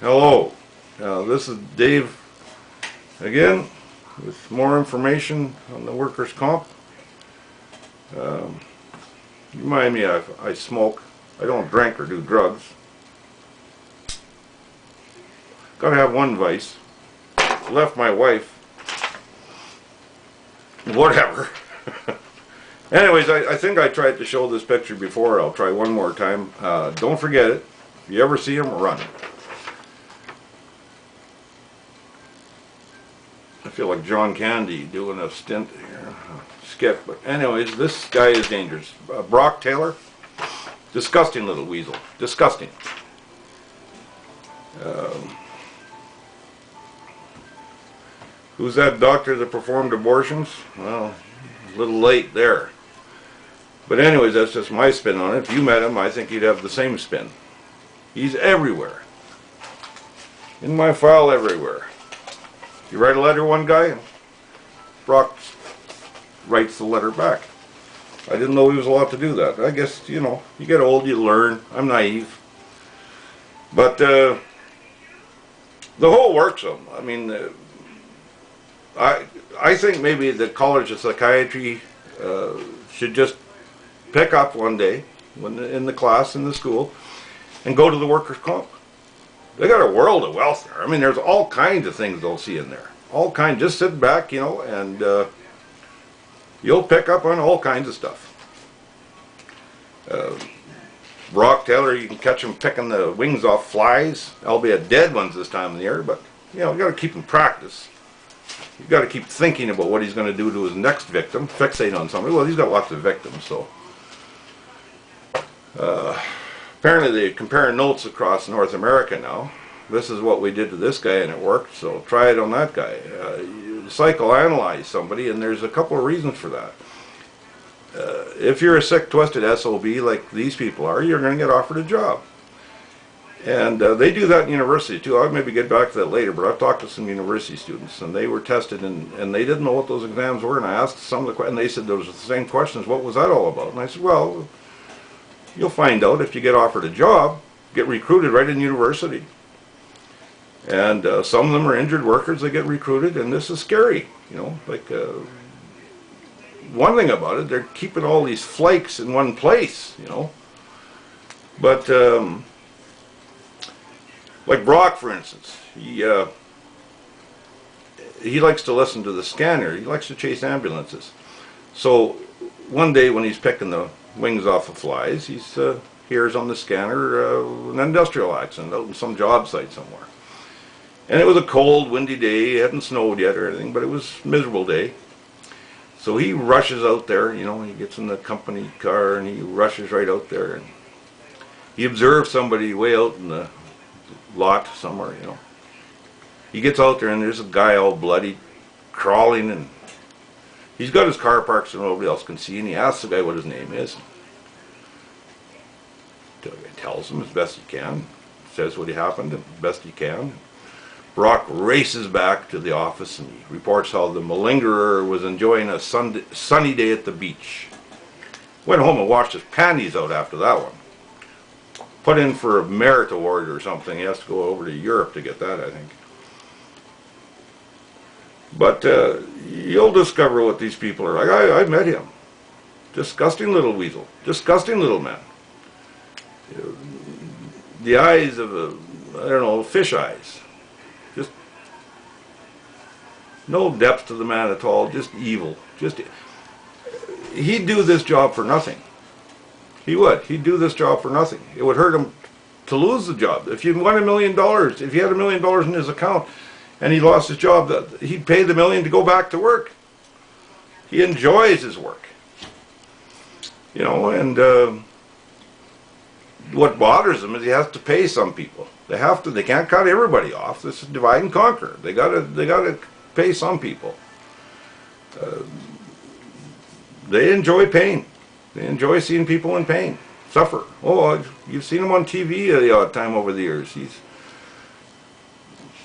Hello, this is Dave again with more information on the workers' comp. Remind me, I smoke. I don't drink or do drugs. Gotta have one vice. Left my wife. Whatever. Anyways, I think I tried to show this picture before. I'll try one more time. Don't forget it. If you ever see them, run. I feel like John Candy doing a stint here, skit. But anyways, this guy is dangerous. Brock Taylor, disgusting little weasel. Disgusting. Who's that doctor that performed abortions? Well, a little late there. But anyways, that's just my spin on it. If you met him, I think you'd have the same spin. He's everywhere. In my file, everywhere. You write a letter to one guy, and Brock writes the letter back. I didn't know he was allowed to do that. I guess, you know, you get old, you learn. I'm naive. But the whole works of them. I mean, I think maybe the College of Psychiatry should just pick up one day when in the class in the school and go to the workers' comp. They got a world of wealth there. I mean, there's all kinds of things they'll see in there. All kinds. Just sit back, you know, and you'll pick up on all kinds of stuff. Brock Taylor, you can catch him picking the wings off flies, albeit dead ones this time of the year, but, you know, you got to keep him practice. You've got to keep thinking about what he's going to do to his next victim, fixate on somebody. Well, he's got lots of victims, so. Apparently they compare notes across North America now. This is what we did to this guy and it worked, so try it on that guy. You psychoanalyze somebody, and there's a couple of reasons for that. If you're a sick, twisted SOB like these people are, you're going to get offered a job. And they do that in university too. I'll maybe get back to that later, but I've talked to some university students, and they were tested, and they didn't know what those exams were, and I asked some of the questions, and they said those were the same questions. What was that all about? And I said, well, you'll find out if you get offered a job, get recruited right in university. And some of them are injured workers, they get recruited, and this is scary, you know, like one thing about it, they're keeping all these flakes in one place, you know. But like Brock, for instance, he likes to listen to the scanner. He likes to chase ambulances. So one day when he's picking the wings off of flies, he hears on the scanner an industrial accident out in some job site somewhere. And it was a cold, windy day. It hadn't snowed yet or anything, but it was a miserable day. So he rushes out there, you know, he gets in the company car and he rushes right out there, and he observes somebody way out in the lot somewhere, you know. He gets out there and there's a guy all bloody, crawling, and he's got his car parked so nobody else can see, and he asks the guy what his name is. The guy tells him as best he can, says what happened as best he can. Brock races back to the office and he reports how the malingerer was enjoying a sunny day at the beach. Went home and washed his panties out after that one. Put in for a merit award or something. He has to go over to Europe to get that, I think. But you'll discover what these people are like. I met him. Disgusting little weasel. Disgusting little man. The eyes of a, I don't know, fish eyes. Just no depth to the man at all. Just evil. Just he'd do this job for nothing. He would. He'd do this job for nothing. It would hurt him to lose the job. If you won $1 million, if he had $1 million in his account and he lost his job, he'd pay the $1 million to go back to work. He enjoys his work. You know, and what bothers him is he has to pay some people. They have to. They can't cut everybody off. This is divide and conquer. They gotta pay some people. They enjoy pain. They enjoy seeing people in pain, suffer. Oh, you've seen him on TV the odd time over the years. He's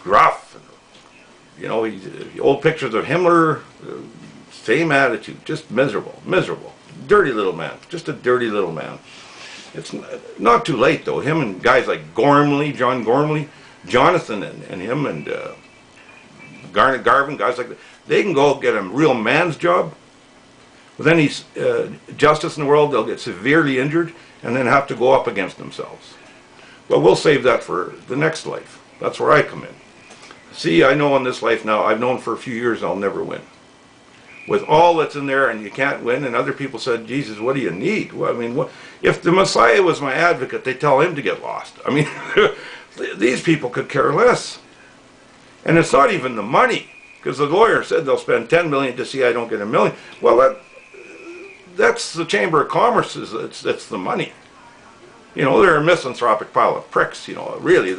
gruff. You know, old pictures of Himmler, same attitude, just miserable, miserable. Dirty little man, just a dirty little man. It's not too late though. Him and guys like Gormley, John Gormley, Jonathan and him and Garvin, guys like that, they can go get a real man's job. With any justice in the world, they'll get severely injured and then have to go up against themselves. But we'll save that for the next life. That's where I come in. See, I know in this life now, I've known for a few years I'll never win. With all that's in there and you can't win, and other people said, Jesus, what do you need? Well, I mean, what, if the Messiah was my advocate, they'd tell him to get lost. I mean, these people could care less. And it's not even the money, because the lawyer said they'll spend $10 million to see I don't get $1 million. Well, that's the Chamber of Commerce, it's the money. You know, they're a misanthropic pile of pricks, you know, really.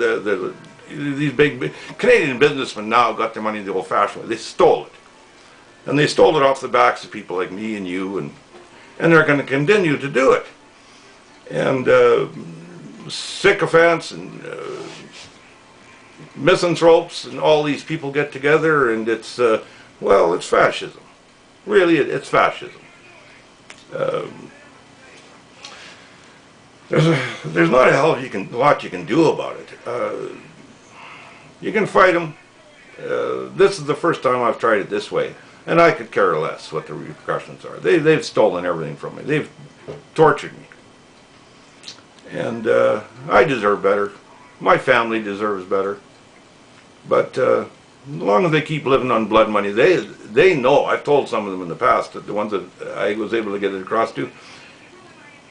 These big Canadian businessmen now got their money the old-fashioned way. They stole it. And they stole it off the backs of people like me and you, and they're going to continue to do it. And sycophants and misanthropes and all these people get together, and it's, well, it's fascism. Really, it's fascism. There's not a hell of lot you can do about it. You can fight them. This is the first time I've tried it this way. And I could care less what the repercussions are. They've stolen everything from me. They've tortured me. And I deserve better. My family deserves better. But as long as they keep living on blood money, they know, I've told some of them in the past, that the ones that I was able to get it across to,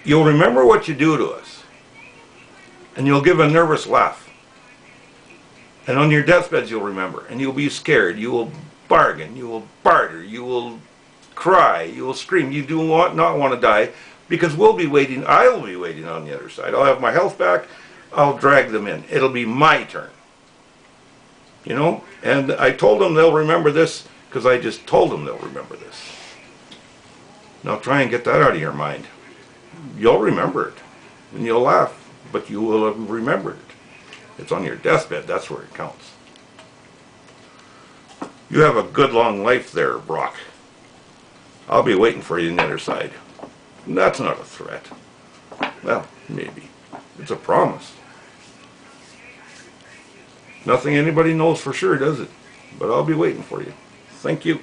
you'll remember what you do to us. And you'll give a nervous laugh. And on your deathbeds you'll remember. And you'll be scared. You will bargain, you will barter, you will cry, you will scream. You do not want to die, because we'll be waiting, I will be waiting on the other side. I'll have my health back, I'll drag them in. It'll be my turn. You know? And I told them they'll remember this, because I just told them they'll remember this. Now try and get that out of your mind. You'll remember it, and you'll laugh, but you will have remembered it. It's on your deathbed, that's where it counts. You have a good long life there, Brock. I'll be waiting for you on the other side. That's not a threat. Well, maybe. It's a promise. Nothing anybody knows for sure, does it? But I'll be waiting for you. Thank you.